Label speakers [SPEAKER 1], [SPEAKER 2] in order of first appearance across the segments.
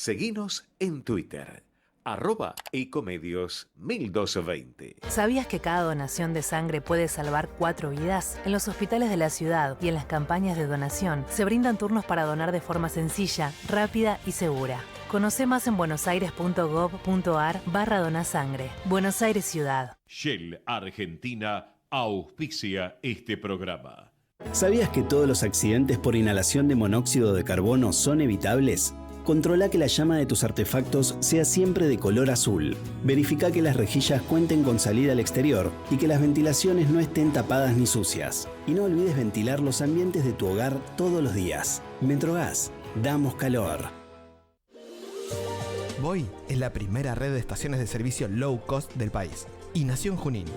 [SPEAKER 1] Seguinos en Twitter, @ecomedios1220.
[SPEAKER 2] ¿Sabías que cada donación de sangre puede salvar 4 vidas? En los hospitales de la ciudad y en las campañas de donación se brindan turnos para donar de forma sencilla, rápida y segura. Conoce más en buenosaires.gov.ar/donasangre. Buenos Aires Ciudad.
[SPEAKER 3] Shell Argentina auspicia este programa.
[SPEAKER 4] ¿Sabías que todos los accidentes por inhalación de monóxido de carbono son evitables? Controla que la llama de tus artefactos sea siempre de color azul. Verifica que las rejillas cuenten con salida al exterior y que las ventilaciones no estén tapadas ni sucias. Y no olvides ventilar los ambientes de tu hogar todos los días. Metrogas, damos calor.
[SPEAKER 5] Voy es la primera red de estaciones de servicio low cost del país y nació en Junín.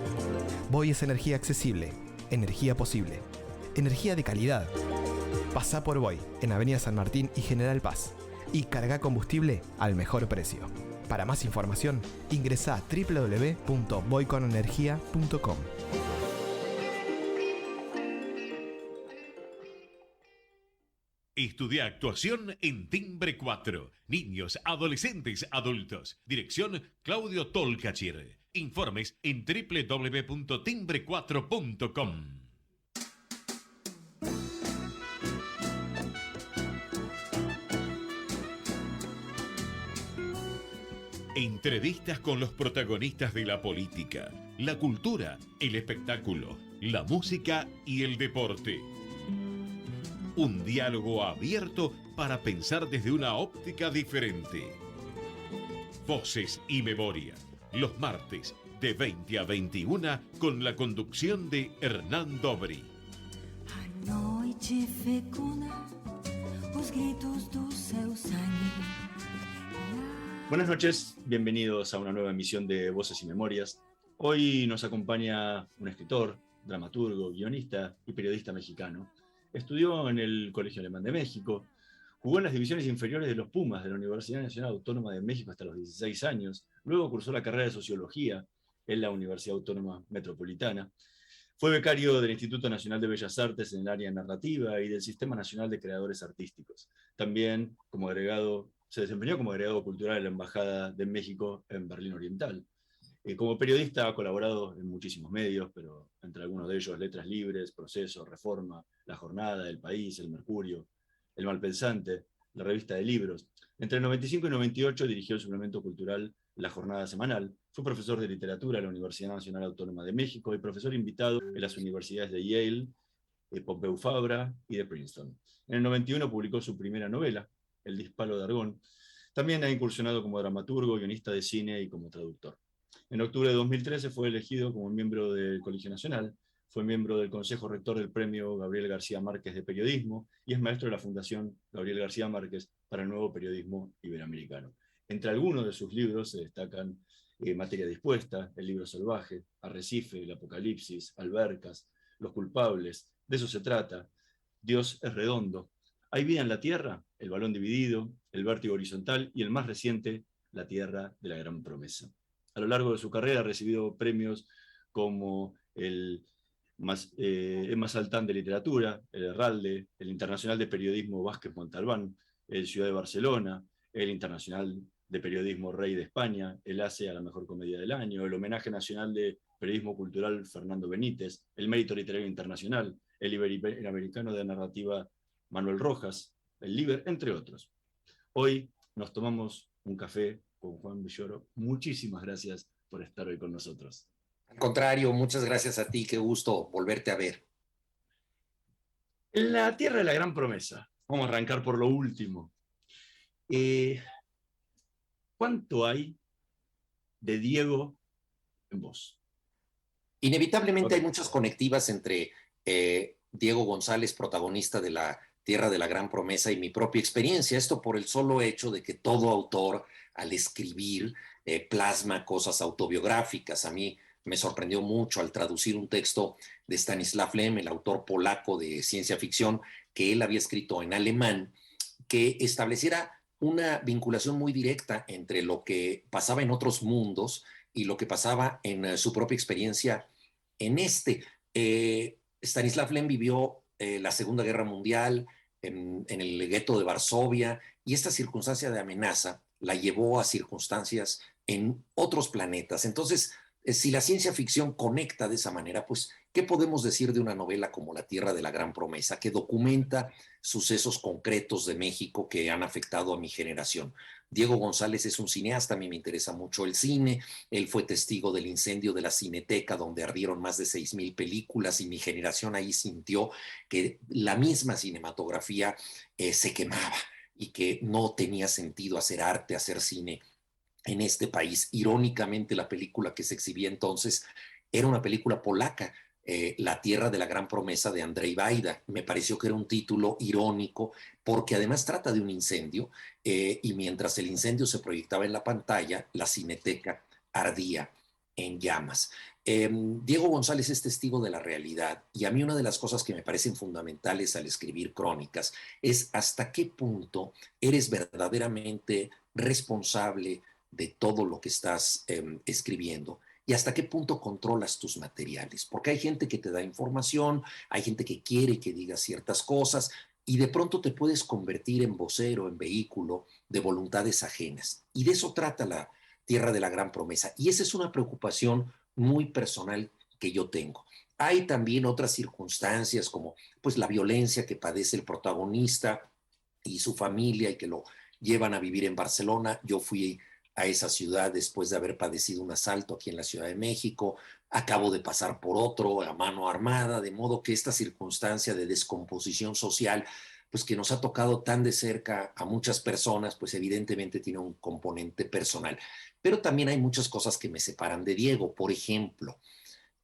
[SPEAKER 5] Voy es energía accesible, energía posible, energía de calidad. Pasá por Voy en Avenida San Martín y General Paz y carga combustible al mejor precio. Para más información, ingresa a www.voyconenergia.com.
[SPEAKER 3] Estudia actuación en Timbre 4. Niños, adolescentes, adultos. Dirección Claudio Tolcachir. Informes en www.timbre4.com. Entrevistas con los protagonistas de la política, la cultura, el espectáculo, la música y el deporte. Un diálogo abierto para pensar desde una óptica diferente. Voces y Memoria, los martes de 20 a 21 con la conducción de Hernán Dobri.
[SPEAKER 6] Buenas noches, bienvenidos a una nueva emisión de Voces y Memorias. Hoy nos acompaña un escritor, dramaturgo, guionista y periodista mexicano. Estudió en el Colegio Alemán de México, jugó en las divisiones inferiores de los Pumas de la Universidad Nacional Autónoma de México hasta los 16 años, luego cursó la carrera de Sociología en la Universidad Autónoma Metropolitana. Fue becario del Instituto Nacional de Bellas Artes en el área narrativa y del Sistema Nacional de Creadores Artísticos. También se desempeñó como agregado cultural en la Embajada de México en Berlín Oriental. Como periodista ha colaborado en muchísimos medios, pero entre algunos de ellos Letras Libres, Proceso, Reforma, La Jornada, El País, El Mercurio, El Malpensante, la revista de libros. Entre el 95 y 98 dirigió el suplemento cultural La Jornada Semanal. Fue profesor de literatura en la Universidad Nacional Autónoma de México y profesor invitado en las universidades de Yale, Pompeu Fabra y de Princeton. En el 91 publicó su primera novela, El Disparo de Argón. También ha incursionado como dramaturgo, guionista de cine y como traductor. En octubre de 2013 fue elegido como miembro del Colegio Nacional, fue miembro del Consejo Rector del Premio Gabriel García Márquez de Periodismo y es maestro de la Fundación Gabriel García Márquez para el Nuevo Periodismo Iberoamericano. Entre algunos de sus libros se destacan Materia Dispuesta, El Libro Salvaje, Arrecife, El Apocalipsis, Albercas, Los Culpables, De eso se trata, Dios es redondo, Hay vida en la Tierra, El balón dividido, El vértigo horizontal y el más reciente, La Tierra de la Gran Promesa. A lo largo de su carrera ha recibido premios como el Emma Saltán de Literatura, el Herralde, el Internacional de Periodismo Vázquez Montalbán, el Ciudad de Barcelona, el Internacional de Periodismo Rey de España, el ACE a la Mejor Comedia del Año, el Homenaje Nacional de Periodismo Cultural Fernando Benítez, el Mérito Literario Internacional, el Iberoamericano de Narrativa Manuel Rojas, el Liber, entre otros. Hoy nos tomamos un café con Juan Villoro. Muchísimas gracias por estar hoy con nosotros.
[SPEAKER 7] Al contrario, muchas gracias a ti, qué gusto volverte a ver.
[SPEAKER 6] La Tierra de la Gran Promesa. Vamos a arrancar por lo último. ¿Cuánto hay de Diego en vos?
[SPEAKER 7] Inevitablemente hay muchas conectivas entre Diego González, protagonista de La Tierra de la Gran Promesa, y mi propia experiencia. Esto por el solo hecho de que todo autor, al escribir, plasma cosas autobiográficas. A mí me sorprendió mucho al traducir un texto de Stanislav Lem, el autor polaco de ciencia ficción, que él había escrito en alemán, que estableciera una vinculación muy directa entre lo que pasaba en otros mundos y lo que pasaba en su propia experiencia en este. Stanislav Lem vivió la Segunda Guerra Mundial, en el gueto de Varsovia, y esta circunstancia de amenaza la llevó a circunstancias en otros planetas. Entonces, si la ciencia ficción conecta de esa manera, pues, ¿qué podemos decir de una novela como La Tierra de la Gran Promesa, que documenta sucesos concretos de México que han afectado a mi generación? Diego González es un cineasta, a mí me interesa mucho el cine, él fue testigo del incendio de la Cineteca, donde ardieron más de 6,000 películas, y mi generación ahí sintió que la misma cinematografía se quemaba y que no tenía sentido hacer arte, hacer cine en este país. Irónicamente, la película que se exhibía entonces era una película polaca, La Tierra de la Gran Promesa, de Andrzej Wajda. Me pareció que era un título irónico porque además trata de un incendio, y mientras el incendio se proyectaba en la pantalla, la Cineteca ardía en llamas. Diego González es testigo de la realidad, y a mí una de las cosas que me parecen fundamentales al escribir crónicas es hasta qué punto eres verdaderamente responsable de todo lo que estás escribiendo, y hasta qué punto controlas tus materiales, porque hay gente que te da información, hay gente que quiere que digas ciertas cosas, y de pronto te puedes convertir en vocero, en vehículo de voluntades ajenas. Y de eso trata La Tierra de la Gran Promesa, y esa es una preocupación muy personal que yo tengo. Hay también otras circunstancias como pues la violencia que padece el protagonista y su familia, y que lo llevan a vivir en Barcelona. Yo fui a esa ciudad después de haber padecido un asalto aquí en la Ciudad de México, acabo de pasar por otro a mano armada, de modo que esta circunstancia de descomposición social, pues que nos ha tocado tan de cerca a muchas personas, pues evidentemente tiene un componente personal. Pero también hay muchas cosas que me separan de Diego. Por ejemplo,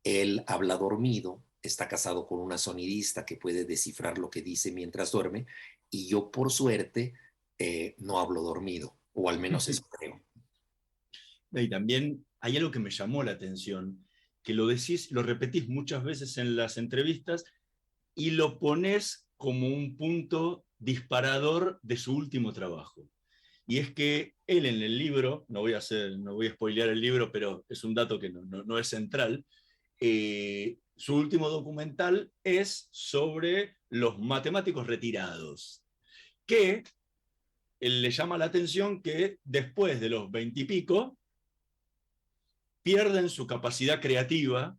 [SPEAKER 7] él habla dormido, está casado con una sonidista que puede descifrar lo que dice mientras duerme, y yo, por suerte, no hablo dormido, o al menos eso creo.
[SPEAKER 6] Y también hay algo que me llamó la atención, que lo decís, lo repetís muchas veces en las entrevistas y lo pones como un punto disparador de su último trabajo. Y es que él en el libro, no voy a spoilear el libro, pero es un dato que no es central, su último documental es sobre los matemáticos retirados, que él le llama la atención que después de los 20 y pico pierden su capacidad creativa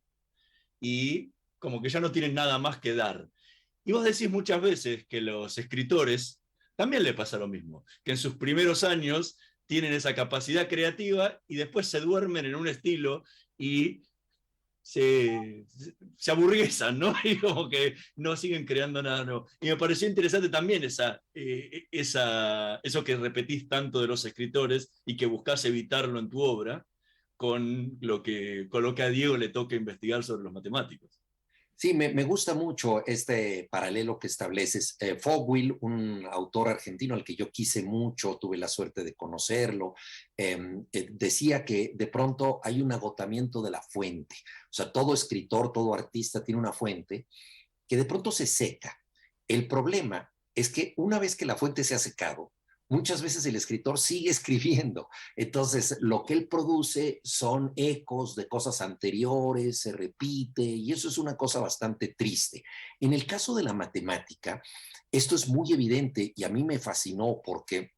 [SPEAKER 6] y como que ya no tienen nada más que dar. Y vos decís muchas veces que los escritores también le pasa lo mismo, que en sus primeros años tienen esa capacidad creativa y después se duermen en un estilo y se aburguesan, ¿no? Y como que no siguen creando nada nuevo. Y me pareció interesante también eso que repetís tanto de los escritores y que buscás evitarlo en tu obra, con lo que a Diego le toca investigar sobre los matemáticos.
[SPEAKER 7] Sí, me gusta mucho este paralelo que estableces. Fogwill, un autor argentino al que yo quise mucho, tuve la suerte de conocerlo, decía que de pronto hay un agotamiento de la fuente. O sea, todo escritor, todo artista tiene una fuente que de pronto se seca. El problema es que una vez que la fuente se ha secado, muchas veces el escritor sigue escribiendo. Entonces, lo que él produce son ecos de cosas anteriores, se repite, y eso es una cosa bastante triste. En el caso de la matemática, esto es muy evidente y a mí me fascinó porque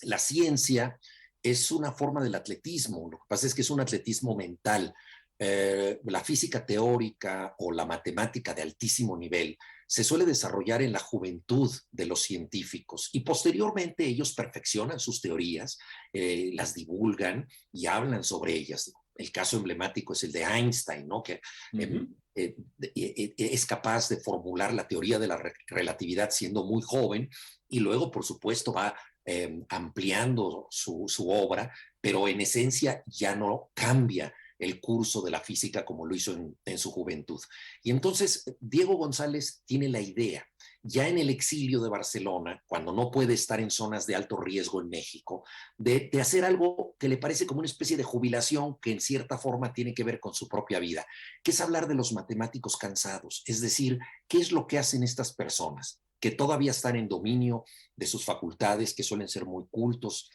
[SPEAKER 7] la ciencia es una forma del atletismo. Lo que pasa es que es un atletismo mental. La física teórica o la matemática de altísimo nivel se suele desarrollar en la juventud de los científicos, y posteriormente ellos perfeccionan sus teorías, las divulgan y hablan sobre ellas. El caso emblemático es el de Einstein, ¿no? Que es capaz de formular la teoría de la relatividad siendo muy joven, y luego, por supuesto, va ampliando su obra, pero en esencia ya no cambia el curso de la física como lo hizo en su juventud. Y entonces Diego González tiene la idea, ya en el exilio de Barcelona, cuando no puede estar en zonas de alto riesgo en México, de hacer algo que le parece como una especie de jubilación que en cierta forma tiene que ver con su propia vida, que es hablar de los matemáticos cansados, es decir, ¿qué es lo que hacen estas personas que todavía están en dominio de sus facultades, que suelen ser muy cultos,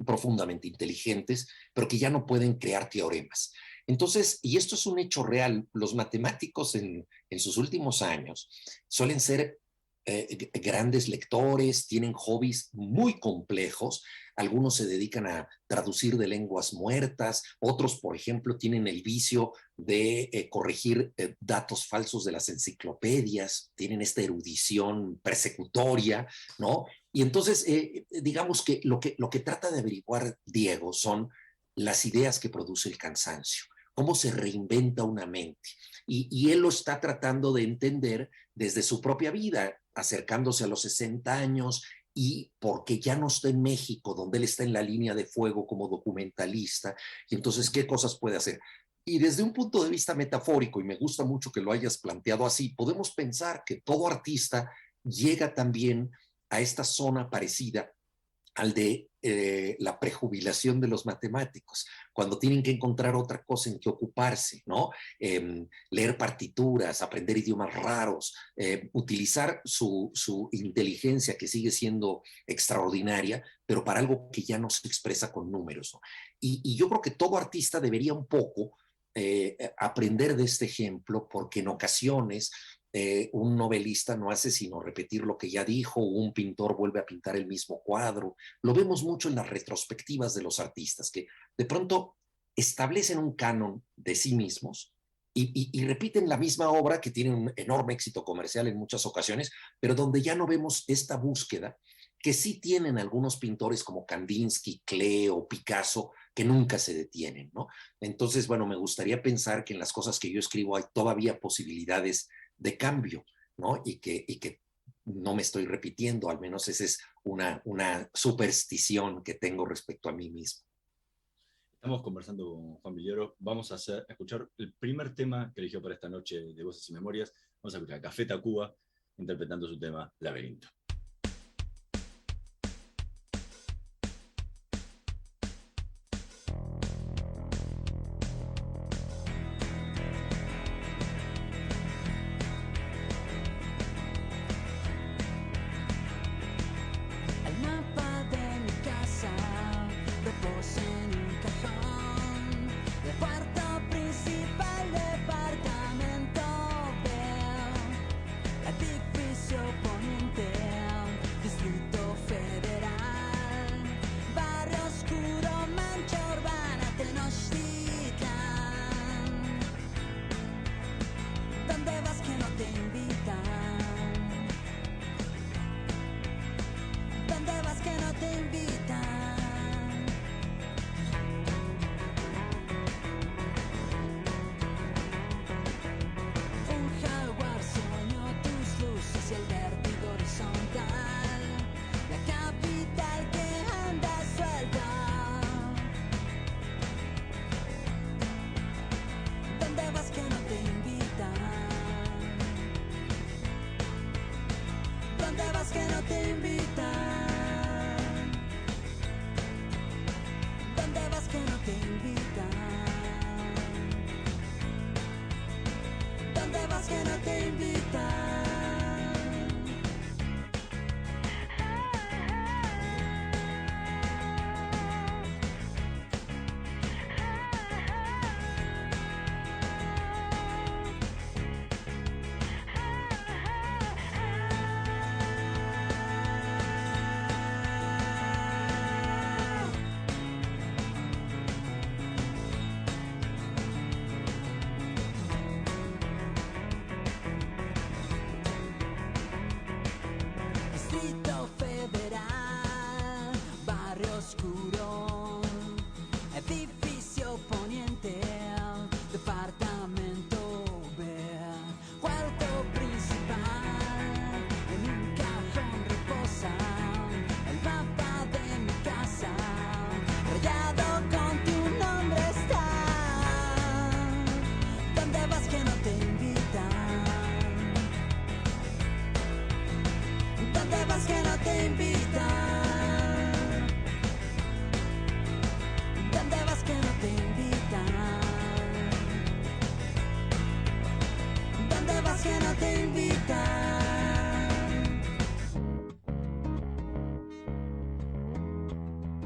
[SPEAKER 7] profundamente inteligentes, pero que ya no pueden crear teoremas? Entonces, y esto es un hecho real, los matemáticos en sus últimos años suelen ser grandes lectores, tienen hobbies muy complejos. Algunos se dedican a traducir de lenguas muertas, otros, por ejemplo, tienen el vicio de corregir datos falsos de las enciclopedias, tienen esta erudición persecutoria, ¿no? Y entonces, digamos que lo que trata de averiguar Diego son las ideas que produce el cansancio, cómo se reinventa una mente. Y él lo está tratando de entender desde su propia vida, acercándose a los 60 años, y porque ya no está en México, donde él está en la línea de fuego como documentalista, y entonces, ¿qué cosas puede hacer? Y desde un punto de vista metafórico, y me gusta mucho que lo hayas planteado así, podemos pensar que todo artista llega también a esta zona parecida al de la prejubilación de los matemáticos, cuando tienen que encontrar otra cosa en que ocuparse, ¿no? Leer partituras, aprender idiomas raros, utilizar su inteligencia, que sigue siendo extraordinaria, pero para algo que ya no se expresa con números, ¿no? Y yo creo que todo artista debería un poco aprender de este ejemplo, porque en ocasiones un novelista no hace sino repetir lo que ya dijo, un pintor vuelve a pintar el mismo cuadro. Lo vemos mucho en las retrospectivas de los artistas, que de pronto establecen un canon de sí mismos y repiten la misma obra, que tiene un enorme éxito comercial en muchas ocasiones, pero donde ya no vemos esta búsqueda que sí tienen algunos pintores como Kandinsky, Klee o Picasso, que nunca se detienen, ¿no? Entonces, bueno, me gustaría pensar que en las cosas que yo escribo hay todavía posibilidades de cambio, ¿no? Y que no me estoy repitiendo, al menos esa es una superstición que tengo respecto a mí mismo.
[SPEAKER 6] Estamos conversando con Juan Villoro. Vamos a escuchar el primer tema que eligió para esta noche de Voces y Memorias. Vamos a escuchar a Café Tacuba interpretando su tema Laberinto.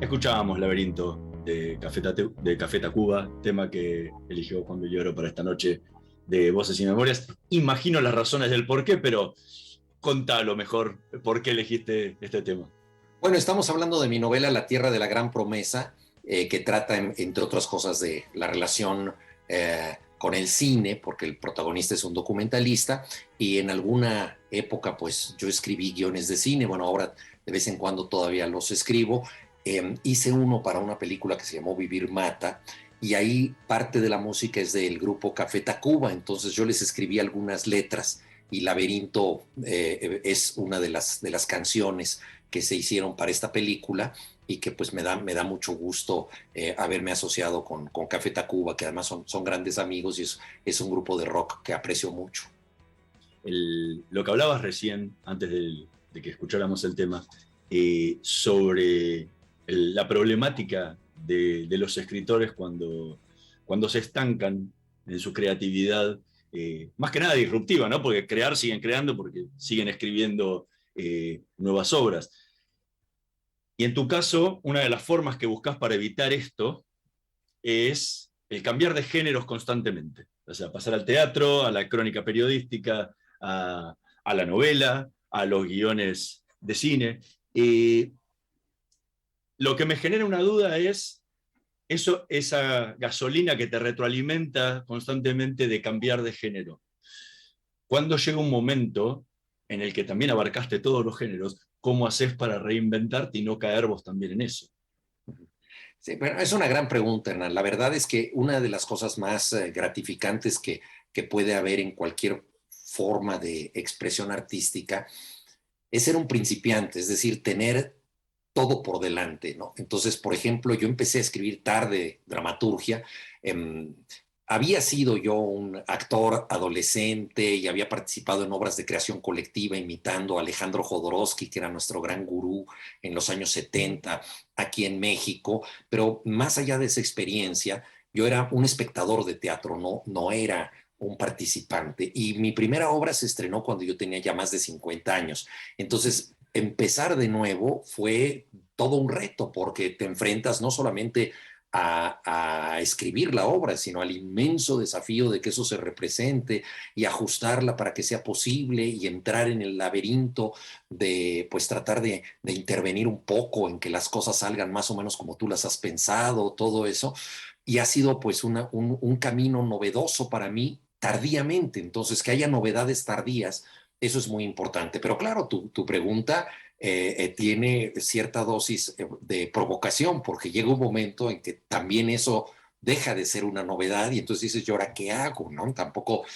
[SPEAKER 6] Escuchábamos Laberinto de Café Tacuba, tema que eligió Juan Villoro para esta noche de Voces y Memorias. Imagino las razones del porqué, pero contalo mejor, ¿por qué elegiste este tema?
[SPEAKER 7] Bueno, estamos hablando de mi novela La Tierra de la Gran Promesa, que trata, entre otras cosas, de la relación con el cine, porque el protagonista es un documentalista, y en alguna época pues yo escribí guiones de cine, bueno, ahora de vez en cuando todavía los escribo. Hice uno para una película que se llamó Vivir Mata, y ahí parte de la música es del grupo Café Tacuba, entonces yo les escribí algunas letras, y Laberinto es una de las canciones que se hicieron para esta película, y que pues me da mucho gusto haberme asociado con Café Tacuba, que además son grandes amigos, y es un grupo de rock que aprecio mucho.
[SPEAKER 6] Lo que hablabas recién, antes de que escucháramos el tema, sobre la problemática de los escritores cuando se estancan en su creatividad, más que nada disruptiva, ¿no? Porque siguen creando, porque siguen escribiendo nuevas obras. Y en tu caso, una de las formas que buscas para evitar esto es el cambiar de géneros constantemente. O sea, pasar al teatro, a la crónica periodística, a la novela, a los guiones de cine. Lo que me genera una duda es esa gasolina que te retroalimenta constantemente de cambiar de género. ¿Cuándo llega un momento en el que también abarcaste todos los géneros? ¿Cómo haces para reinventarte y no caer vos también en eso?
[SPEAKER 7] Sí, pero es una gran pregunta, Hernán. La verdad es que una de las cosas más gratificantes que puede haber en cualquier forma de expresión artística es ser un principiante, es decir, tener todo por delante, ¿no? Entonces, por ejemplo, yo empecé a escribir tarde dramaturgia. Había sido yo un actor adolescente y había participado en obras de creación colectiva imitando a Alejandro Jodorowsky, que era nuestro gran gurú en los años 70 aquí en México, pero más allá de esa experiencia, yo era un espectador de teatro, no era un participante. Y mi primera obra se estrenó cuando yo tenía ya más de 50 años. Entonces, empezar de nuevo fue todo un reto, porque te enfrentas no solamente a escribir la obra, sino al inmenso desafío de que eso se represente y ajustarla para que sea posible, y entrar en el laberinto de pues tratar de intervenir un poco en que las cosas salgan más o menos como tú las has pensado, todo eso. Y ha sido pues un camino novedoso para mí tardíamente. Entonces, que haya novedades tardías, eso es muy importante. Pero claro, tu pregunta tiene cierta dosis de provocación, porque llega un momento en que también eso deja de ser una novedad, y entonces dices, ¿y ahora qué hago? ¿No? Tampoco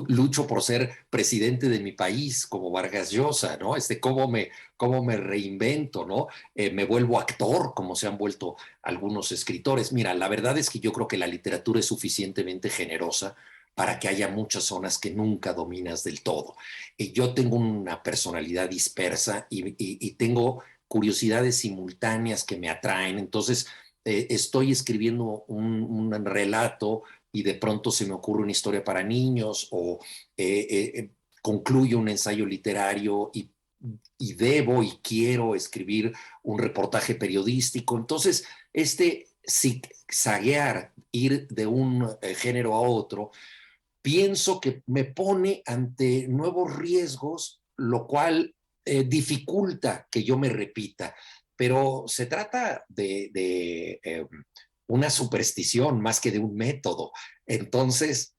[SPEAKER 7] lucho por ser presidente de mi país como Vargas Llosa, ¿no? ¿Cómo me reinvento, ¿no? Me vuelvo actor, como se han vuelto algunos escritores. Mira, la verdad es que yo creo que la literatura es suficientemente generosa para que haya muchas zonas que nunca dominas del todo. Yo tengo una personalidad dispersa y tengo curiosidades simultáneas que me atraen. Entonces, estoy escribiendo un relato y de pronto se me ocurre una historia para niños, o concluyo un ensayo literario y debo y quiero escribir un reportaje periodístico. Entonces, zigzaguear, ir de un género a otro, pienso que me pone ante nuevos riesgos, lo cual dificulta que yo me repita. Pero se trata de una superstición más que de un método. Entonces,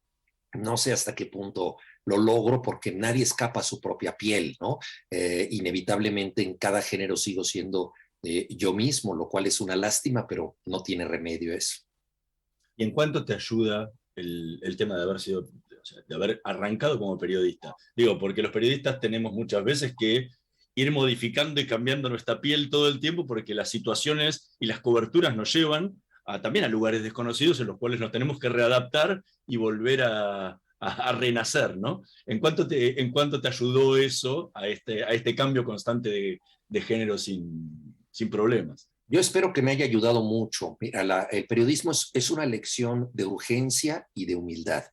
[SPEAKER 7] no sé hasta qué punto lo logro, porque nadie escapa a su propia piel, ¿no? Inevitablemente en cada género sigo siendo yo mismo, lo cual es una lástima, pero no tiene remedio eso.
[SPEAKER 6] ¿Y en cuánto te ayuda el tema de haber sido, o sea, de haber arrancado como periodista? Digo, porque los periodistas tenemos muchas veces que ir modificando y cambiando nuestra piel todo el tiempo, porque las situaciones y las coberturas nos llevan también a lugares desconocidos en los cuales nos tenemos que readaptar y volver a renacer, ¿no? ¿En cuánto te ayudó eso a este cambio constante de género sin problemas?
[SPEAKER 7] Yo espero que me haya ayudado mucho. Mira, el periodismo es una lección de urgencia y de humildad.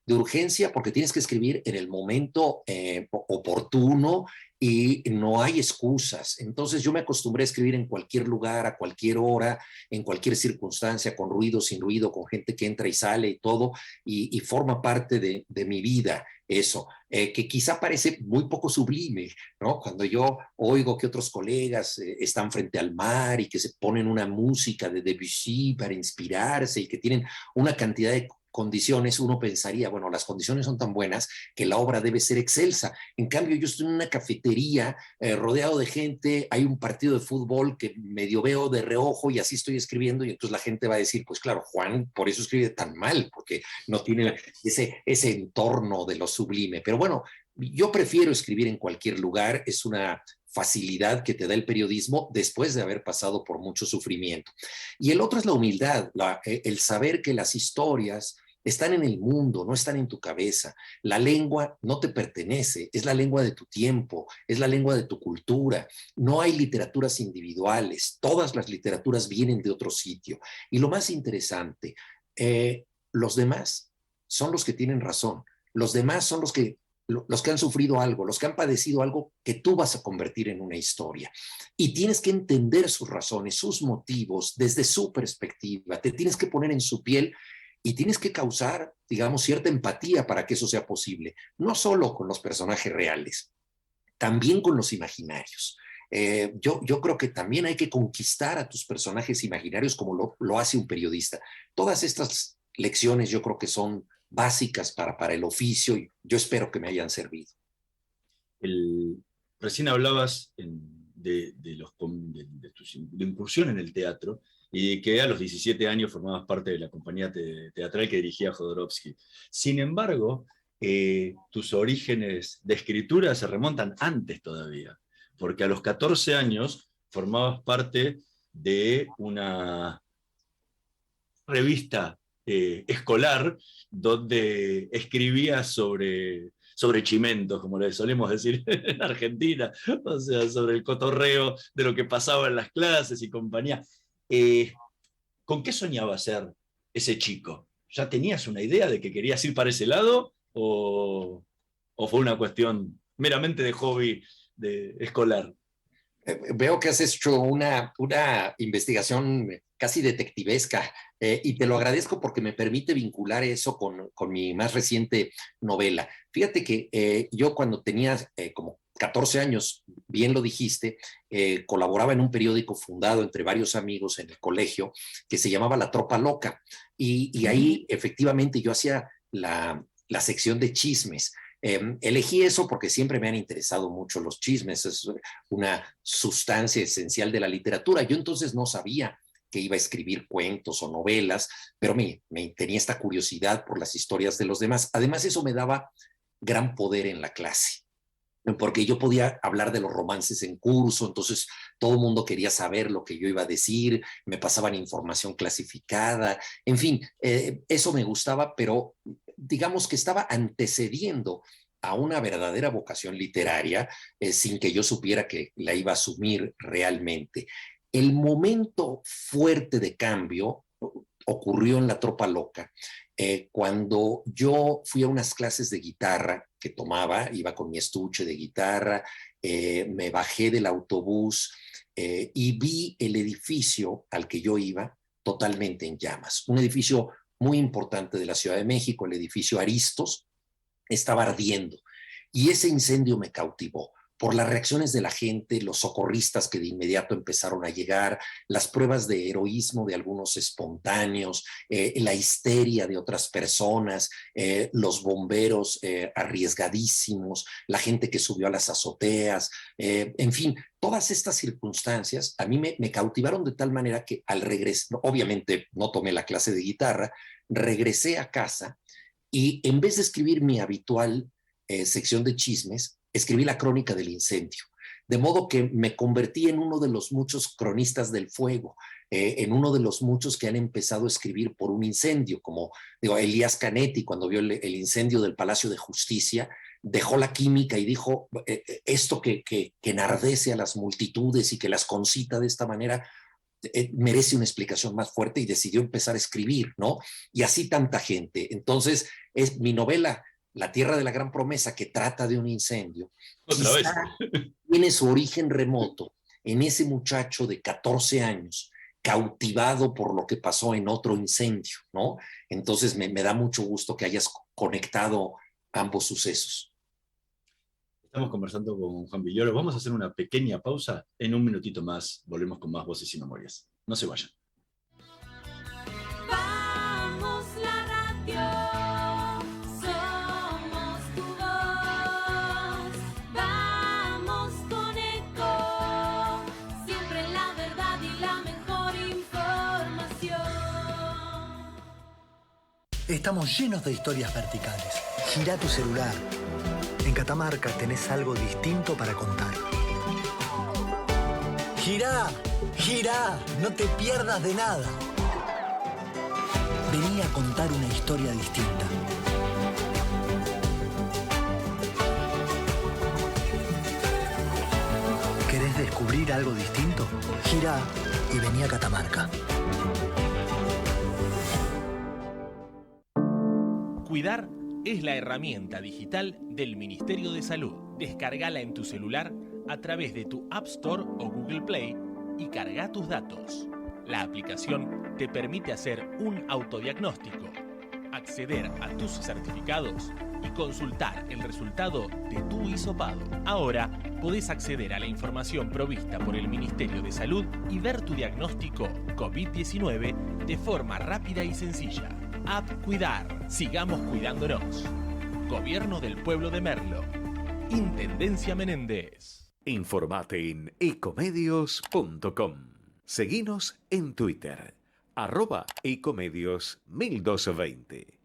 [SPEAKER 7] De urgencia porque tienes que escribir en el momento oportuno y no hay excusas. Entonces yo me acostumbré a escribir en cualquier lugar, a cualquier hora, en cualquier circunstancia, con ruido, sin ruido, con gente que entra y sale y todo, y forma parte de mi vida eso, que quizá parece muy poco sublime, ¿no? Cuando yo oigo que otros colegas están frente al mar y que se ponen una música de Debussy para inspirarse y que tienen una cantidad de condiciones, uno pensaría, bueno, las condiciones son tan buenas que la obra debe ser excelsa. En cambio, yo estoy en una cafetería rodeado de gente, hay un partido de fútbol que medio veo de reojo y así estoy escribiendo y entonces la gente va a decir, pues claro, Juan por eso escribe tan mal, porque no tiene ese entorno de lo sublime. Pero bueno, yo prefiero escribir en cualquier lugar, es una facilidad que te da el periodismo después de haber pasado por mucho sufrimiento. Y el otro es la humildad, el saber que las historias están en el mundo, no están en tu cabeza. La lengua no te pertenece, es la lengua de tu tiempo, es la lengua de tu cultura. No hay literaturas individuales, todas las literaturas vienen de otro sitio. Y lo más interesante, los demás son los que tienen razón, los demás son los que han sufrido algo, los que han padecido algo que tú vas a convertir en una historia. Y tienes que entender sus razones, sus motivos, desde su perspectiva. Te tienes que poner en su piel y tienes que causar, digamos, cierta empatía para que eso sea posible. No solo con los personajes reales, también con los imaginarios. Yo creo que también hay que conquistar a tus personajes imaginarios como lo hace un periodista. Todas estas lecciones yo creo que son básicas para el oficio y yo espero que me hayan servido.
[SPEAKER 6] Recién hablabas de tu incursión en el teatro y que a los 17 años formabas parte de la compañía teatral que dirigía Jodorowsky. Sin embargo, tus orígenes de escritura se remontan antes todavía, porque a los 14 años formabas parte de una revista escolar donde escribías sobre chimentos, como le solemos decir en Argentina, o sea, sobre el cotorreo de lo que pasaba en las clases y compañía. ¿Con qué soñaba ser ese chico? ¿Ya tenías una idea de que querías ir para ese lado o fue una cuestión meramente de hobby escolar?
[SPEAKER 7] Veo que has hecho una investigación casi detectivesca y te lo agradezco porque me permite vincular eso con mi más reciente novela. Fíjate que yo cuando tenía como 14 años, bien lo dijiste, colaboraba en un periódico fundado entre varios amigos en el colegio que se llamaba La Tropa Loca y ahí efectivamente yo hacía la sección de chismes. Elegí eso porque siempre me han interesado mucho los chismes, es una sustancia esencial de la literatura. Yo entonces no sabía que iba a escribir cuentos o novelas, pero tenía esta curiosidad por las historias de los demás. Además, eso me daba gran poder en la clase, porque yo podía hablar de los romances en curso, entonces todo el mundo quería saber lo que yo iba a decir, me pasaban información clasificada, en fin, eso me gustaba, pero digamos que estaba antecediendo a una verdadera vocación literaria sin que yo supiera que la iba a asumir realmente. El momento fuerte de cambio ocurrió en La Tropa Loca, cuando yo fui a unas clases de guitarra que tomaba, iba con mi estuche de guitarra, me bajé del autobús y vi el edificio al que yo iba totalmente en llamas. Un edificio muy importante de la Ciudad de México, el edificio Aristos, estaba ardiendo. Y ese incendio me cautivó por las reacciones de la gente, los socorristas que de inmediato empezaron a llegar, las pruebas de heroísmo de algunos espontáneos, la histeria de otras personas, los bomberos arriesgadísimos, la gente que subió a las azoteas, en fin, todas estas circunstancias a mí me cautivaron de tal manera que al regresar, obviamente no tomé la clase de guitarra, regresé a casa y en vez de escribir mi habitual sección de chismes, escribí la crónica del incendio. De modo que me convertí en uno de los muchos cronistas del fuego, en uno de los muchos que han empezado a escribir por un incendio, como Elías Canetti cuando vio el incendio del Palacio de Justicia, dejó la química y dijo, esto que enardece a las multitudes y que las concita de esta manera, merece una explicación más fuerte y decidió empezar a escribir, ¿no? Y así tanta gente. Entonces, mi novela La Tierra de la Gran Promesa, que trata de un incendio,
[SPEAKER 6] Otra vez.
[SPEAKER 7] tiene su origen remoto en ese muchacho de 14 años cautivado por lo que pasó en otro incendio, ¿no? Entonces me da mucho gusto que hayas conectado ambos sucesos.
[SPEAKER 6] Estamos conversando con Juan Villoro. Vamos a hacer una pequeña pausa. En un minutito más volvemos con más Voces y Memorias. No se vayan.
[SPEAKER 8] Vamos la radio, somos tu voz. Vamos con Eco, siempre la verdad y la mejor información.
[SPEAKER 9] Estamos llenos de historias verticales. Gira tu celular. En Catamarca tenés algo distinto para contar. Girá, girá, no te pierdas de nada. Vení a contar una historia distinta. ¿Querés descubrir algo distinto? Girá y vení a Catamarca.
[SPEAKER 10] Cuidar es la herramienta digital del Ministerio de Salud. Descárgala en tu celular a través de tu App Store o Google Play y carga tus datos. La aplicación te permite hacer un autodiagnóstico, acceder a tus certificados y consultar el resultado de tu hisopado. Ahora podés acceder a la información provista por el Ministerio de Salud y ver tu diagnóstico COVID-19 de forma rápida y sencilla. App Cuidar. Sigamos cuidándonos. Gobierno del Pueblo de Merlo. Intendencia Menéndez.
[SPEAKER 1] Informate en ecomedios.com. Seguinos en Twitter, @ecomedios1220.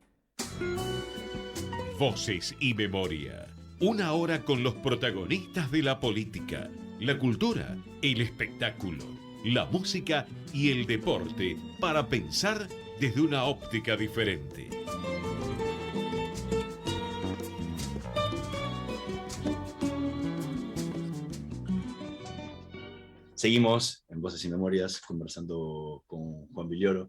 [SPEAKER 3] Voces y Memoria. Una hora con los protagonistas de la política, la cultura, el espectáculo, la música y el deporte para pensar desde una óptica diferente.
[SPEAKER 6] Seguimos en Voces y Memorias conversando con Juan Villoro.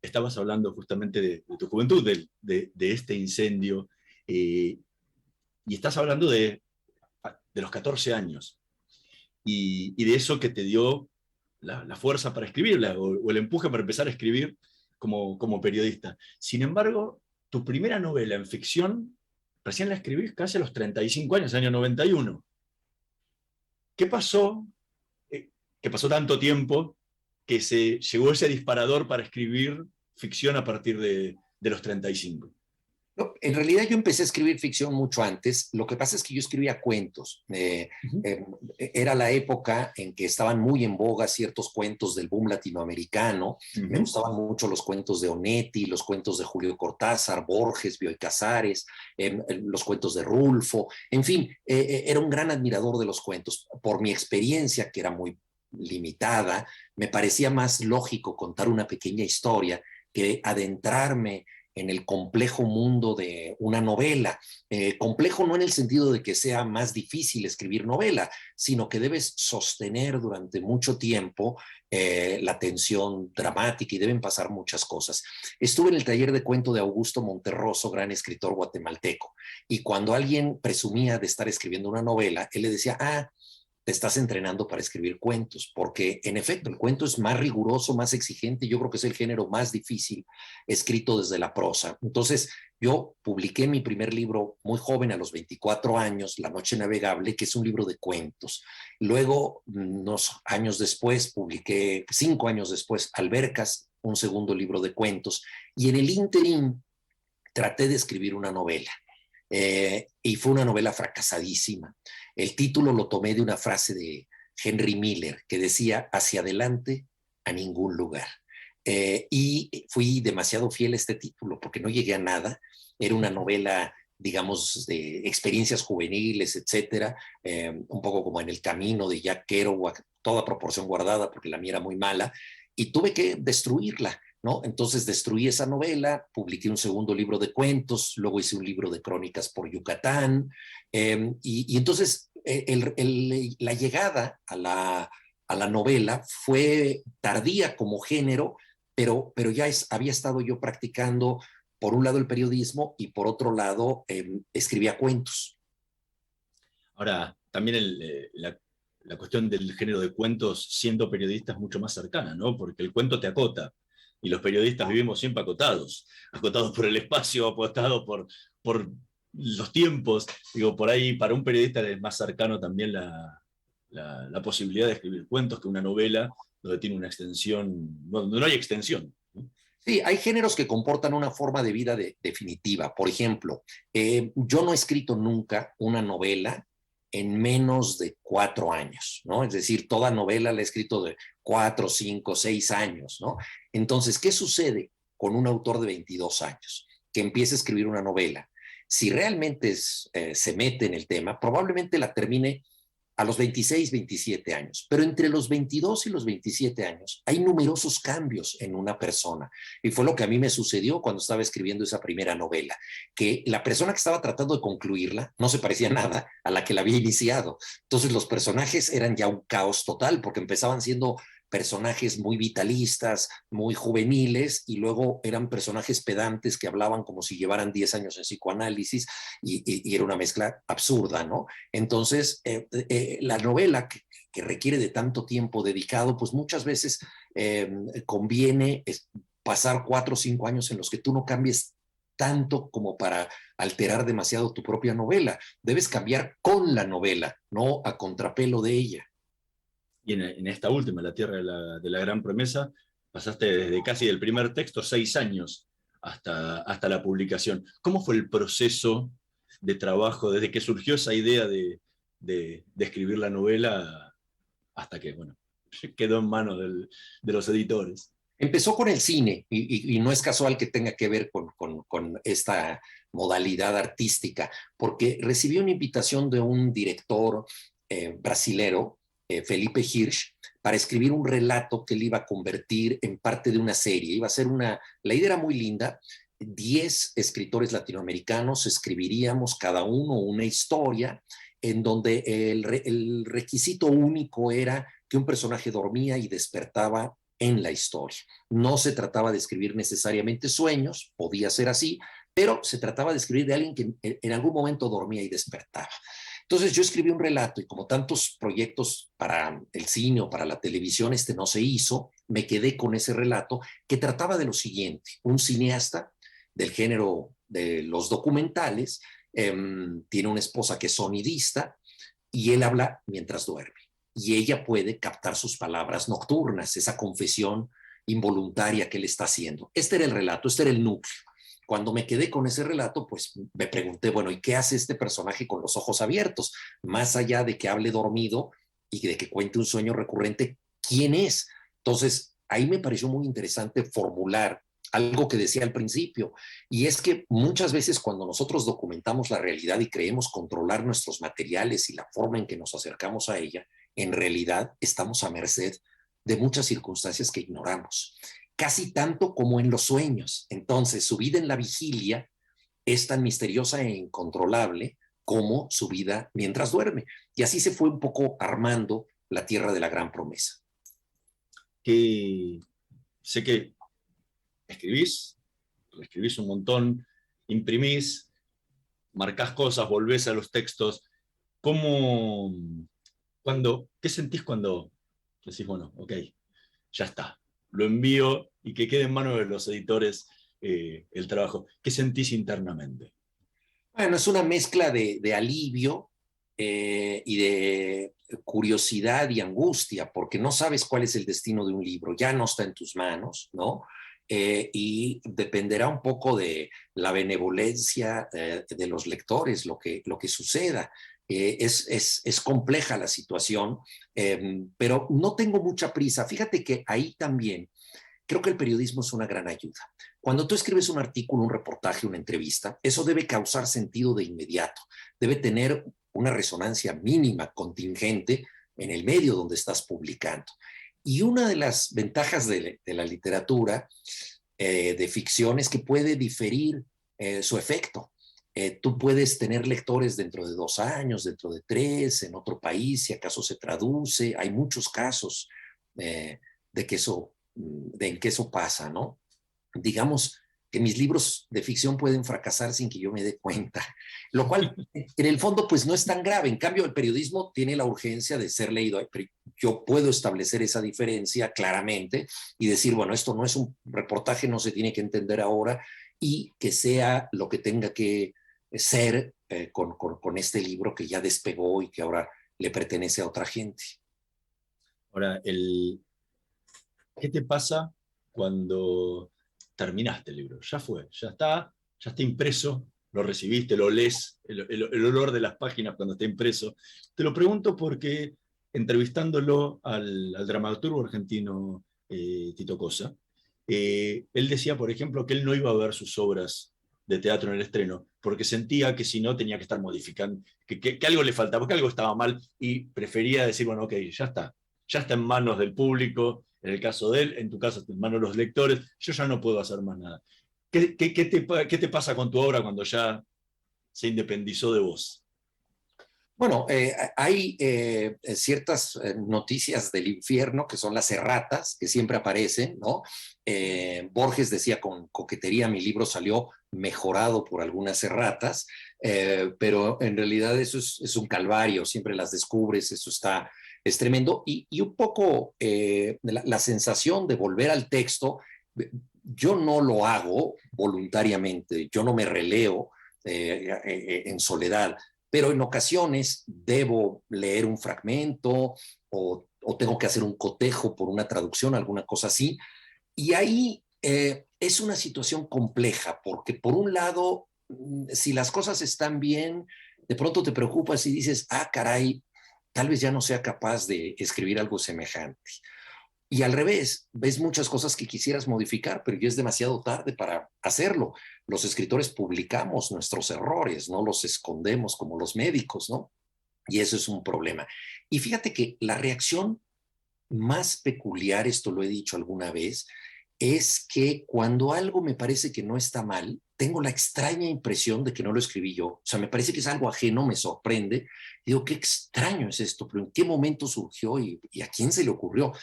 [SPEAKER 6] Estabas hablando justamente de tu juventud, de este incendio, y estás hablando de los 14 años y de eso que te dio la fuerza para escribirla o el empuje para empezar a escribir como periodista. Sin embargo, tu primera novela en ficción recién la escribís casi a los 35 años, año 91. ¿Qué pasó? Que pasó tanto tiempo que se llegó ese disparador para escribir ficción a partir de los 35.
[SPEAKER 7] No, en realidad yo empecé a escribir ficción mucho antes. Lo que pasa es que yo escribía cuentos. Era la época en que estaban muy en boga ciertos cuentos del boom latinoamericano. Me gustaban mucho los cuentos de Onetti, los cuentos de Julio Cortázar, Borges, Bioy Casares, los cuentos de Rulfo. En fin, era un gran admirador de los cuentos. Por mi experiencia, que era muy limitada, me parecía más lógico contar una pequeña historia que adentrarme en el complejo mundo de una novela. Complejo no en el sentido de que sea más difícil escribir novela, sino que debes sostener durante mucho tiempo la tensión dramática y deben pasar muchas cosas. Estuve en el taller de cuento de Augusto Monterroso, gran escritor guatemalteco, y cuando alguien presumía de estar escribiendo una novela, él le decía, te estás entrenando para escribir cuentos, porque en efecto el cuento es más riguroso, más exigente, yo creo que es el género más difícil escrito desde la prosa. Entonces yo publiqué mi primer libro muy joven, a los 24 años, La Noche Navegable, que es un libro de cuentos. Luego, unos años después, publiqué, 5 años después, Albercas, un segundo libro de cuentos, y en el ínterin traté de escribir una novela. Y fue una novela fracasadísima. El título lo tomé de una frase de Henry Miller que decía, hacia adelante a ningún lugar. Y fui demasiado fiel a este título porque no llegué a nada. Era una novela, digamos, de experiencias juveniles, etcétera, un poco como En el camino de Jack Kerouac, toda proporción guardada porque la mía era muy mala, y tuve que destruirla, ¿no? Entonces destruí esa novela, publiqué un segundo libro de cuentos, luego hice un libro de crónicas por Yucatán, y entonces la llegada a la novela fue tardía como género, pero ya había estado yo practicando por un lado el periodismo y por otro lado escribía cuentos.
[SPEAKER 6] Ahora, también la cuestión del género de cuentos siendo periodista es mucho más cercana, ¿no? Porque el cuento te acota y los periodistas vivimos siempre acotados por el espacio, acotados por los tiempos. Digo, por ahí para un periodista es más cercano también la posibilidad de escribir cuentos que una novela donde tiene una extensión, donde no hay extensión, ¿no?
[SPEAKER 7] Sí, hay géneros que comportan una forma de vida definitiva. Por ejemplo, yo no he escrito nunca una novela en menos de 4 años, ¿no? Es decir, toda novela la he escrito de 4, 5, 6 años, ¿no? Entonces, ¿qué sucede con un autor de 22 años que empieza a escribir una novela? Si realmente se mete en el tema, probablemente la termine a los 26, 27 años. Pero entre los 22 y los 27 años hay numerosos cambios en una persona. Y fue lo que a mí me sucedió cuando estaba escribiendo esa primera novela, que la persona que estaba tratando de concluirla no se parecía nada a la que la había iniciado. Entonces los personajes eran ya un caos total, porque empezaban siendo personajes muy vitalistas, muy juveniles, y luego eran personajes pedantes que hablaban como si llevaran 10 años en psicoanálisis, y era una mezcla absurda, ¿no? Entonces, la novela que requiere de tanto tiempo dedicado, pues muchas veces conviene pasar 4 o 5 años en los que tú no cambies tanto como para alterar demasiado tu propia novela. Debes cambiar con la novela, no a contrapelo de ella.
[SPEAKER 6] Y en esta última, La Tierra de la Gran Promesa, pasaste desde casi el primer texto, 6 años, hasta la publicación. ¿Cómo fue el proceso de trabajo desde que surgió esa idea de escribir la novela hasta que, bueno, quedó en manos de los editores?
[SPEAKER 7] Empezó con el cine, y no es casual que tenga que ver con esta modalidad artística, porque recibí una invitación de un director brasilero, Felipe Hirsch, para escribir un relato que él iba a convertir en parte de una serie. Iba a ser la idea era muy linda. 10 escritores latinoamericanos escribiríamos cada uno una historia en donde el requisito único era que un personaje dormía y despertaba en la historia. No se trataba de escribir necesariamente sueños, podía ser así, pero se trataba de escribir de alguien que en algún momento dormía y despertaba. Entonces yo escribí un relato, y como tantos proyectos para el cine o para la televisión, no se hizo, me quedé con ese relato que trataba de lo siguiente: un cineasta del género de los documentales tiene una esposa que es sonidista, y él habla mientras duerme, y ella puede captar sus palabras nocturnas, esa confesión involuntaria que él está haciendo. Este era el relato, este era el núcleo. Cuando me quedé con ese relato, pues me pregunté, bueno, ¿y qué hace este personaje con los ojos abiertos? Más allá de que hable dormido y de que cuente un sueño recurrente, ¿quién es? Entonces, ahí me pareció muy interesante formular algo que decía al principio, y es que muchas veces cuando nosotros documentamos la realidad y creemos controlar nuestros materiales y la forma en que nos acercamos a ella, en realidad estamos a merced de muchas circunstancias que ignoramos, casi tanto como en los sueños. Entonces, su vida en la vigilia es tan misteriosa e incontrolable como su vida mientras duerme. Y así se fue un poco armando La Tierra de la Gran Promesa.
[SPEAKER 6] Que sé que escribís un montón, imprimís, marcás cosas, volvés a los textos. ¿Qué sentís cuando decís, bueno, ok, ya está, lo envío y que quede en manos de los editores el trabajo? ¿Qué sentís internamente?
[SPEAKER 7] Bueno, es una mezcla de alivio y de curiosidad y angustia, porque no sabes cuál es el destino de un libro, ya no está en tus manos, ¿no? Y dependerá un poco de la benevolencia de los lectores, lo que suceda. Es compleja la situación, pero no tengo mucha prisa. Fíjate que ahí también creo que el periodismo es una gran ayuda. Cuando tú escribes un artículo, un reportaje, una entrevista, eso debe causar sentido de inmediato, debe tener una resonancia mínima, contingente, en el medio donde estás publicando. Y una de las ventajas de la literatura de ficción es que puede diferir su efecto. Tú puedes tener lectores dentro de 2 años, dentro de 3, en otro país, si acaso se traduce. Hay muchos casos en que eso pasa, ¿no? Digamos que mis libros de ficción pueden fracasar sin que yo me dé cuenta, lo cual en el fondo pues no es tan grave. En cambio, el periodismo tiene la urgencia de ser leído. Yo puedo establecer esa diferencia claramente y decir, bueno, esto no es un reportaje, no se tiene que entender ahora, y que sea lo que tenga que ser con este libro que ya despegó y que ahora le pertenece a otra gente.
[SPEAKER 6] Ahora, ¿qué te pasa cuando terminaste el libro? Ya fue, ya está impreso, lo recibiste, lo lees, el olor de las páginas cuando está impreso. Te lo pregunto porque entrevistándolo al dramaturgo argentino Tito Cosa, él decía, por ejemplo, que él no iba a ver sus obras de teatro en el estreno, porque sentía que si no tenía que estar modificando, que algo le faltaba, que algo estaba mal, y prefería decir, bueno, ok, ya está en manos del público, en el caso de él, en tu caso en manos de los lectores, yo ya no puedo hacer más nada. ¿Qué te pasa con tu obra cuando ya se independizó de vos?
[SPEAKER 7] Bueno, hay ciertas noticias del infierno que son las erratas, que siempre aparecen, ¿no? Borges decía con coquetería, mi libro salió mejorado por algunas erratas, pero en realidad eso es un calvario, siempre las descubres, eso es tremendo. Y un poco la sensación de volver al texto, yo no lo hago voluntariamente, yo no me releo en soledad, pero en ocasiones debo leer un fragmento o tengo que hacer un cotejo por una traducción, alguna cosa así. Y ahí es una situación compleja, porque por un lado, si las cosas están bien, de pronto te preocupas y dices, caray, tal vez ya no sea capaz de escribir algo semejante. Y al revés, ves muchas cosas que quisieras modificar, pero ya es demasiado tarde para hacerlo. Los escritores publicamos nuestros errores, no los escondemos como los médicos, ¿no? Y eso es un problema. Y fíjate que la reacción más peculiar, esto lo he dicho alguna vez, es que cuando algo me parece que no está mal, tengo la extraña impresión de que no lo escribí yo. O sea, me parece que es algo ajeno, me sorprende. Digo, qué extraño es esto, pero ¿en qué momento surgió y a quién se le ocurrió?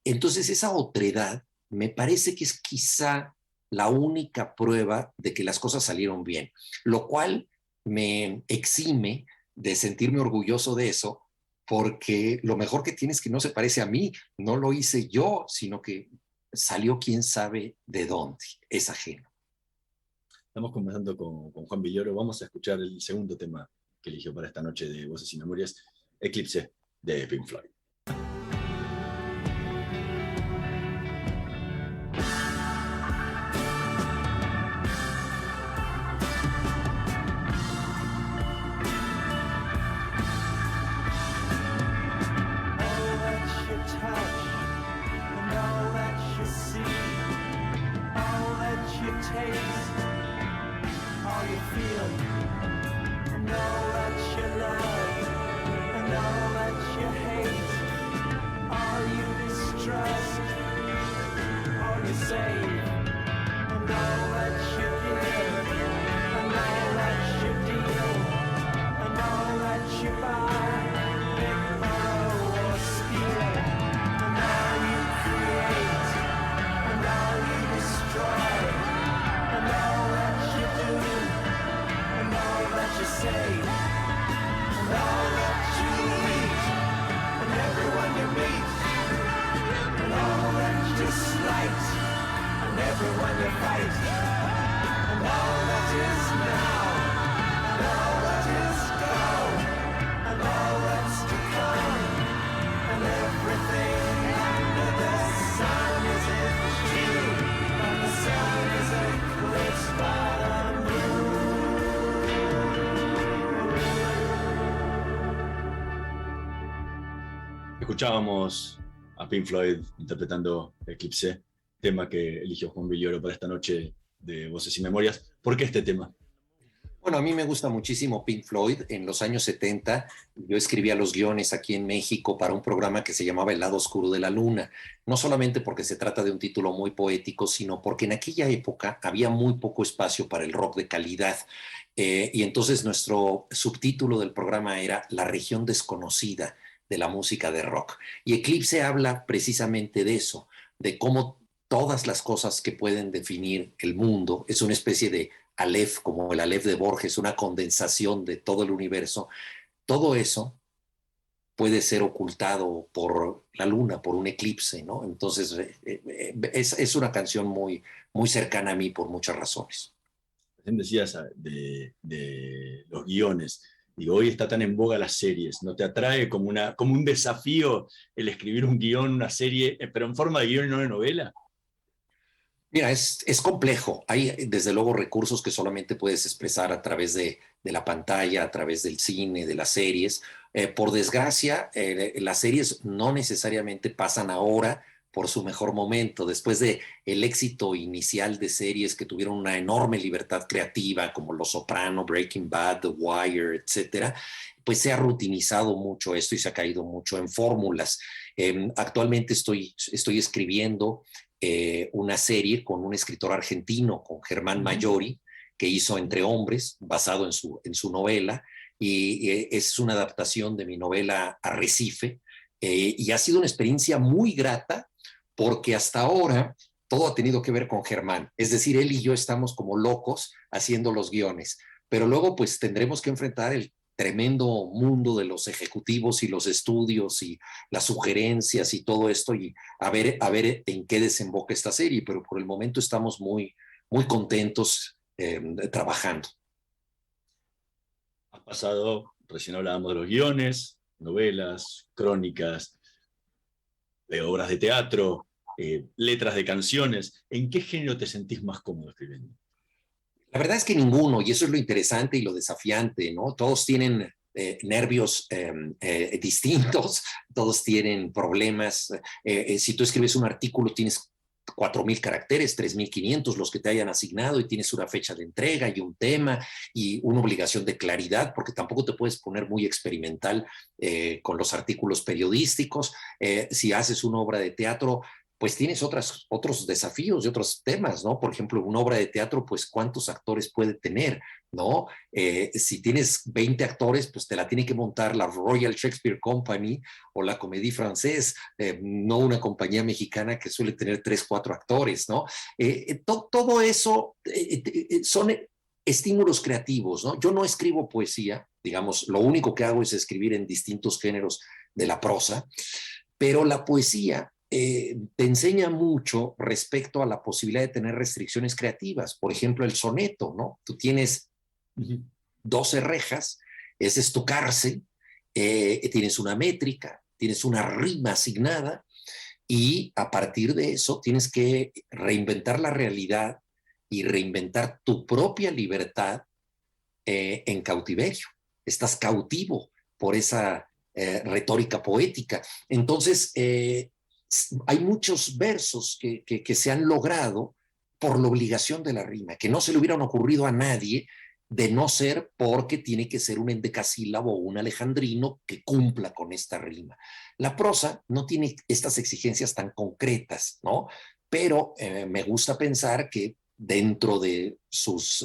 [SPEAKER 7] Entonces, esa otredad me parece que es quizá la única prueba de que las cosas salieron bien, lo cual me exime de sentirme orgulloso de eso, porque lo mejor que tiene es que no se parece a mí, no lo hice yo, sino que salió quién sabe de dónde, es ajeno.
[SPEAKER 6] Estamos conversando con Juan Villoro, vamos a escuchar el segundo tema que eligió para esta noche de Voces y Memorias, Eclipse, de Pink Floyd. Escuchábamos a Pink Floyd interpretando Eclipse, tema que eligió Juan Villoro para esta noche de Voces y Memorias. ¿Por qué este tema?
[SPEAKER 7] Bueno, a mí me gusta muchísimo Pink Floyd. En los años 70 yo escribía los guiones aquí en México para un programa que se llamaba El lado oscuro de la luna. No solamente porque se trata de un título muy poético, sino porque en aquella época había muy poco espacio para el rock de calidad. Y entonces nuestro subtítulo del programa era La región desconocida de la música de rock. Y Eclipse habla precisamente de eso, de cómo todas las cosas que pueden definir el mundo, es una especie de Aleph, como el Aleph de Borges, una condensación de todo el universo, todo eso puede ser ocultado por la luna, por un eclipse, ¿no? Entonces, es una canción muy, muy cercana a mí por muchas razones.
[SPEAKER 6] Decías de los guiones. Digo, hoy está tan en boga las series. ¿No te atrae como un desafío el escribir un guión, una serie, pero en forma de guión y no de novela?
[SPEAKER 7] Mira, es complejo. Hay desde luego recursos que solamente puedes expresar a través de la pantalla, a través del cine, de las series. Por desgracia, las series no necesariamente pasan ahora por su mejor momento. Después de el éxito inicial de series que tuvieron una enorme libertad creativa, como Los Soprano, Breaking Bad, The Wire, etcétera, pues se ha rutinizado mucho esto y se ha caído mucho en fórmulas. Actualmente estoy escribiendo una serie con un escritor argentino, con Germán Mayori, que hizo Entre Hombres, basado en su novela, y es una adaptación de mi novela Arrecife, y ha sido una experiencia muy grata, porque hasta ahora todo ha tenido que ver con Germán, es decir, él y yo estamos como locos haciendo los guiones, pero luego pues tendremos que enfrentar el tremendo mundo de los ejecutivos y los estudios y las sugerencias y todo esto, y a ver en qué desemboca esta serie, pero por el momento estamos muy, muy contentos trabajando.
[SPEAKER 6] Has pasado, recién hablábamos de los guiones, novelas, crónicas, de obras de teatro, letras de canciones. ¿En qué género te sentís más cómodo escribiendo?
[SPEAKER 7] La verdad es que ninguno, y eso es lo interesante y lo desafiante, ¿no? Todos tienen nervios distintos, todos tienen problemas. Si tú escribes un artículo, tienes 4,000 caracteres, 3,500 los que te hayan asignado, y tienes una fecha de entrega y un tema y una obligación de claridad, porque tampoco te puedes poner muy experimental con los artículos periodísticos. Si haces una obra de teatro, pues tienes otros desafíos y otros temas, ¿no? Por ejemplo, una obra de teatro, pues ¿cuántos actores puede tener, ¿no? Si tienes 20 actores, pues te la tiene que montar la Royal Shakespeare Company o la Comédie Française, no una compañía mexicana que suele tener 3, 4 actores, ¿no? Todo eso son estímulos creativos, ¿no? Yo no escribo poesía, digamos, lo único que hago es escribir en distintos géneros de la prosa, pero la poesía te enseña mucho respecto a la posibilidad de tener restricciones creativas. Por ejemplo, el soneto, ¿no? Tú tienes 12 rejas, esa es tu cárcel, tienes una métrica, tienes una rima asignada, y a partir de eso tienes que reinventar la realidad y reinventar tu propia libertad en cautiverio. Estás cautivo por esa retórica poética. Entonces, hay muchos versos que se han logrado por la obligación de la rima, que no se le hubieran ocurrido a nadie, de no ser porque tiene que ser un endecasílabo o un alejandrino que cumpla con esta rima. La prosa no tiene estas exigencias tan concretas, ¿no? Pero me gusta pensar que dentro de sus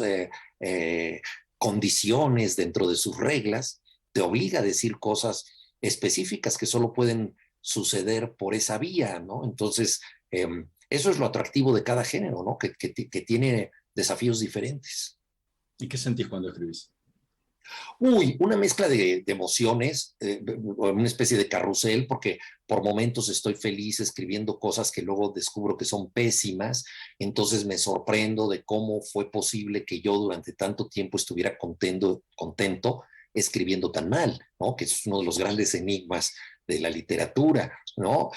[SPEAKER 7] condiciones, dentro de sus reglas, te obliga a decir cosas específicas que solo pueden suceder por esa vía, ¿no? Entonces, eso es lo atractivo de cada género, ¿no? Que tiene desafíos diferentes.
[SPEAKER 6] ¿Y qué sentís cuando escribís?
[SPEAKER 7] Uy, una mezcla de emociones, una especie de carrusel, porque por momentos estoy feliz escribiendo cosas que luego descubro que son pésimas, entonces me sorprendo de cómo fue posible que yo durante tanto tiempo estuviera contento escribiendo tan mal, ¿no? Que es uno de los grandes enigmas de la literatura, ¿no?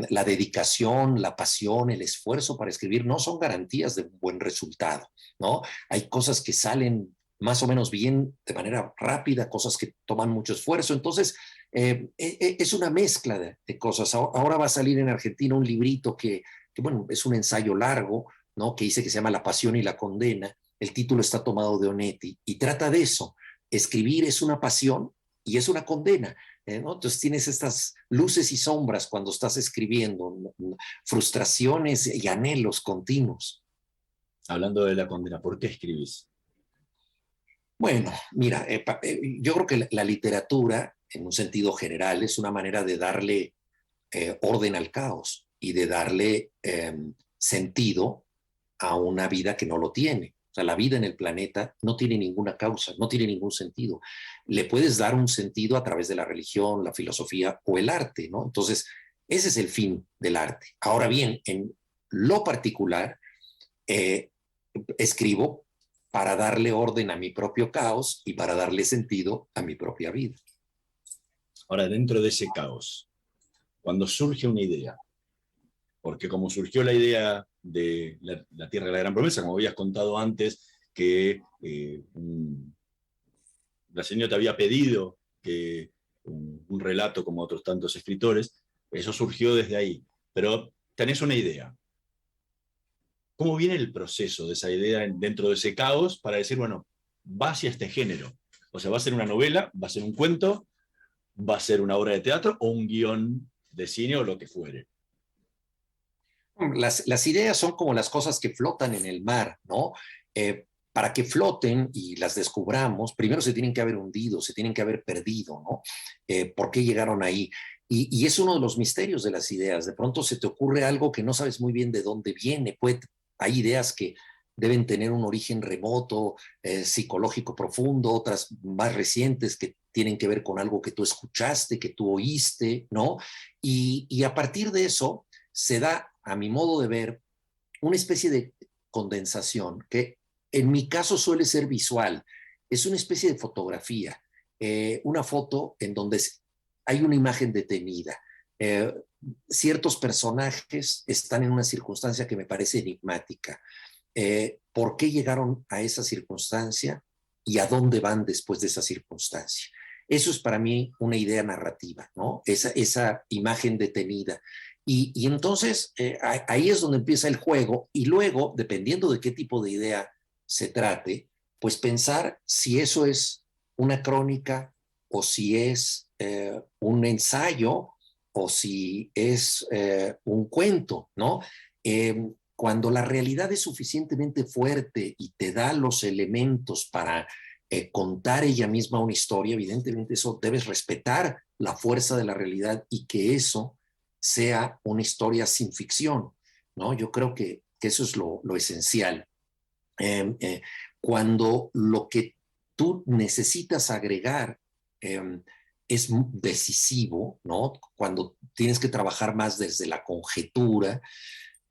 [SPEAKER 7] La dedicación, la pasión, el esfuerzo para escribir no son garantías de un buen resultado, ¿no? Hay cosas que salen más o menos bien de manera rápida, cosas que toman mucho esfuerzo. Entonces, es una mezcla de cosas. Ahora va a salir en Argentina un librito que, bueno, es un ensayo largo, ¿no? Que dice que se llama La pasión y la condena. El título está tomado de Onetti y trata de eso. Escribir es una pasión y es una condena, ¿no? Entonces tienes estas luces y sombras cuando estás escribiendo, frustraciones y anhelos continuos.
[SPEAKER 6] Hablando de la condena, ¿por qué escribís?
[SPEAKER 7] Bueno, mira, yo creo que la literatura, en un sentido general, es una manera de darle orden al caos y de darle sentido a una vida que no lo tiene. O sea, la vida en el planeta no tiene ninguna causa, no tiene ningún sentido. Le puedes dar un sentido a través de la religión, la filosofía o el arte, ¿no? Entonces, ese es el fin del arte. Ahora bien, en lo particular, escribo para darle orden a mi propio caos y para darle sentido a mi propia vida.
[SPEAKER 6] Ahora, dentro de ese caos, cuando surge una idea, porque como surgió la idea de la Tierra de la Gran Promesa, como habías contado antes, que la señora te había pedido que un relato como otros tantos escritores, eso surgió desde ahí. Pero tenés una idea. ¿Cómo viene el proceso de esa idea dentro de ese caos para decir, bueno, va hacia este género? O sea, ¿va a ser una novela, va a ser un cuento, va a ser una obra de teatro o un guión de cine o lo que fuere?
[SPEAKER 7] Las ideas son como las cosas que flotan en el mar, ¿no? Para que floten y las descubramos, primero se tienen que haber hundido, se tienen que haber perdido, ¿no? ¿Por qué llegaron ahí? Y es uno de los misterios de las ideas. De pronto se te ocurre algo que no sabes muy bien de dónde viene. Hay ideas que deben tener un origen remoto, psicológico profundo, otras más recientes que tienen que ver con algo que tú escuchaste, que tú oíste, ¿no? Y a partir de eso se da, a mi modo de ver, una especie de condensación que en mi caso suele ser visual. Es una especie de fotografía, una foto en donde hay una imagen detenida. Ciertos personajes están en una circunstancia que me parece enigmática. ¿Por qué llegaron a esa circunstancia y a dónde van después de esa circunstancia? Eso es para mí una idea narrativa, ¿no? Esa imagen detenida. Y entonces ahí es donde empieza el juego y luego, dependiendo de qué tipo de idea se trate, pues pensar si eso es una crónica o si es un ensayo o si es un cuento, ¿no? Cuando la realidad es suficientemente fuerte y te da los elementos para contar ella misma una historia, evidentemente eso debes respetar la fuerza de la realidad y que eso sea una historia sin ficción, ¿no? Yo creo que eso es lo esencial. Cuando lo que tú necesitas agregar es decisivo, ¿no? Cuando tienes que trabajar más desde la conjetura,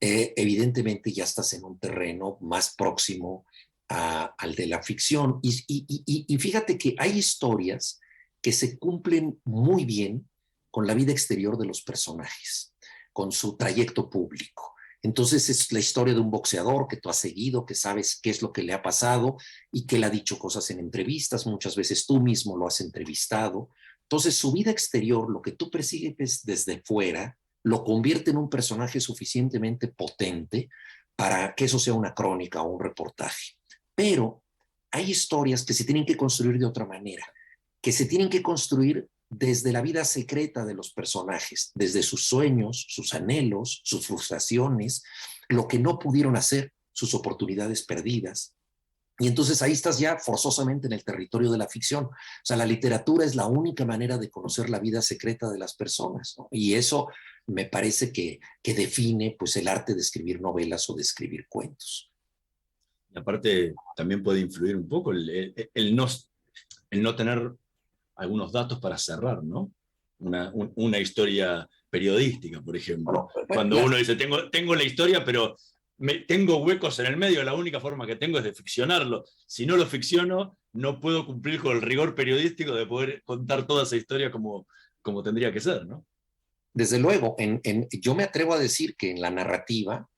[SPEAKER 7] evidentemente ya estás en un terreno más próximo al de la ficción. Y fíjate que hay historias que se cumplen muy bien con la vida exterior de los personajes, con su trayecto público. Entonces es la historia de un boxeador que tú has seguido, que sabes qué es lo que le ha pasado y que le ha dicho cosas en entrevistas, muchas veces tú mismo lo has entrevistado. Entonces su vida exterior, lo que tú persigues desde fuera, lo convierte en un personaje suficientemente potente para que eso sea una crónica o un reportaje. Pero hay historias que se tienen que construir de otra manera, que se tienen que construir desde la vida secreta de los personajes, desde sus sueños, sus anhelos, sus frustraciones, lo que no pudieron hacer, sus oportunidades perdidas. Y entonces ahí estás ya forzosamente en el territorio de la ficción. O sea, la literatura es la única manera de conocer la vida secreta de las personas, ¿no? Y eso me parece que define pues, el arte de escribir novelas o de escribir cuentos.
[SPEAKER 6] Y aparte, también puede influir un poco el no tener algunos datos para cerrar, ¿no? Una historia periodística, por ejemplo. Cuando uno dice, tengo la historia, pero tengo huecos en el medio, la única forma que tengo es de ficcionarlo. Si no lo ficciono, no puedo cumplir con el rigor periodístico de poder contar toda esa historia como tendría que ser, ¿no?
[SPEAKER 7] Desde luego, yo me atrevo a decir que en la narrativa,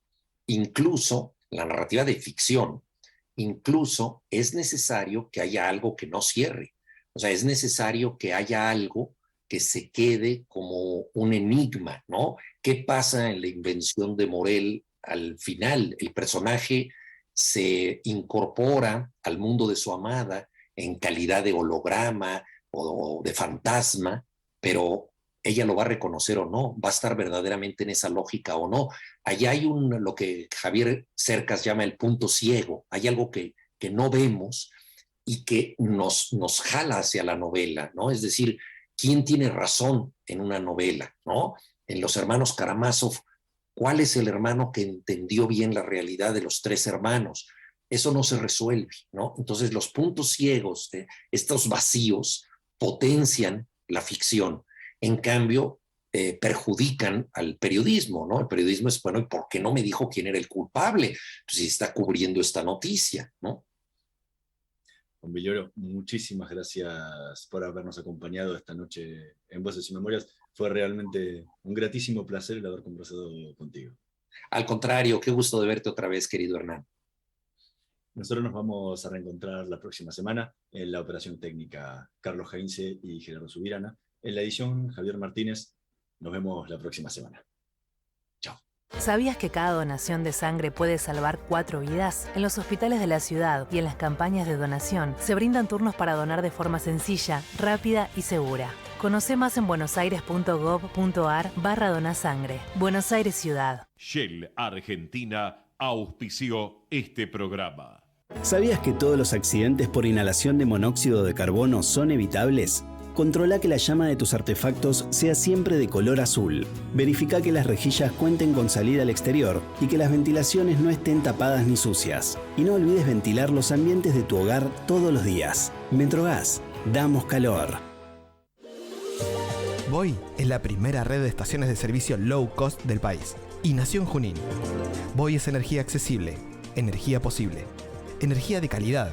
[SPEAKER 7] incluso la narrativa de ficción, incluso es necesario que haya algo que no cierre. O sea, es necesario que haya algo que se quede como un enigma, ¿no? ¿Qué pasa en la invención de Morel al final? El personaje se incorpora al mundo de su amada en calidad de holograma o de fantasma, pero ella lo va a reconocer o no, va a estar verdaderamente en esa lógica o no. Allá hay lo que Javier Cercas llama el punto ciego, hay algo que no vemos y que nos jala hacia la novela, ¿no? Es decir, ¿quién tiene razón en una novela, ¿no? En Los Hermanos Karamazov ¿Cuál es el hermano que entendió bien la realidad de los tres hermanos? Eso no se resuelve, ¿no? Entonces los puntos ciegos de estos vacíos potencian la ficción. En cambio, perjudican al periodismo, ¿no? El periodismo es, bueno, ¿y por qué no me dijo quién era el culpable? Pues si está cubriendo esta noticia, ¿no?
[SPEAKER 6] Juan Villoro, muchísimas gracias por habernos acompañado esta noche en Voces y Memorias. Fue realmente un gratísimo placer el haber conversado contigo.
[SPEAKER 7] Al contrario, qué gusto de verte otra vez, querido Hernán.
[SPEAKER 6] Nosotros nos vamos a reencontrar la próxima semana en la operación técnica Carlos Heinze y Gerardo Subirana. En la edición Javier Martínez. Nos vemos la próxima semana. Chao.
[SPEAKER 2] ¿Sabías que cada donación de sangre puede salvar 4 vidas? En los hospitales de la ciudad y en las campañas de donación se brindan turnos para donar de forma sencilla, rápida y segura. Conoce más en buenosaires.gov.ar/donasangre. Buenos Aires Ciudad.
[SPEAKER 3] Shell Argentina auspició este programa.
[SPEAKER 4] ¿Sabías que todos los accidentes por inhalación de monóxido de carbono son evitables? Controla que la llama de tus artefactos sea siempre de color azul. Verifica que las rejillas cuenten con salida al exterior y que las ventilaciones no estén tapadas ni sucias. Y no olvides ventilar los ambientes de tu hogar todos los días. Metrogas, damos calor.
[SPEAKER 5] Voy es la primera red de estaciones de servicio low cost del país y nació en Junín. Voy es energía accesible, energía posible, energía de calidad.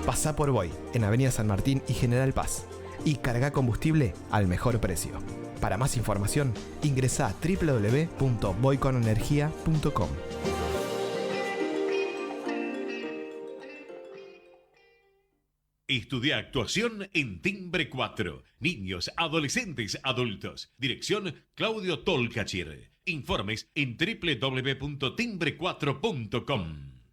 [SPEAKER 5] Pasá por Voy en Avenida San Martín y General Paz y carga combustible al mejor precio. Para más información, ingresa a www.voyconenergia.com.
[SPEAKER 3] Estudia actuación en Timbre 4. Niños, adolescentes, adultos. Dirección Claudio Tolcachir. Informes en www.timbre4.com.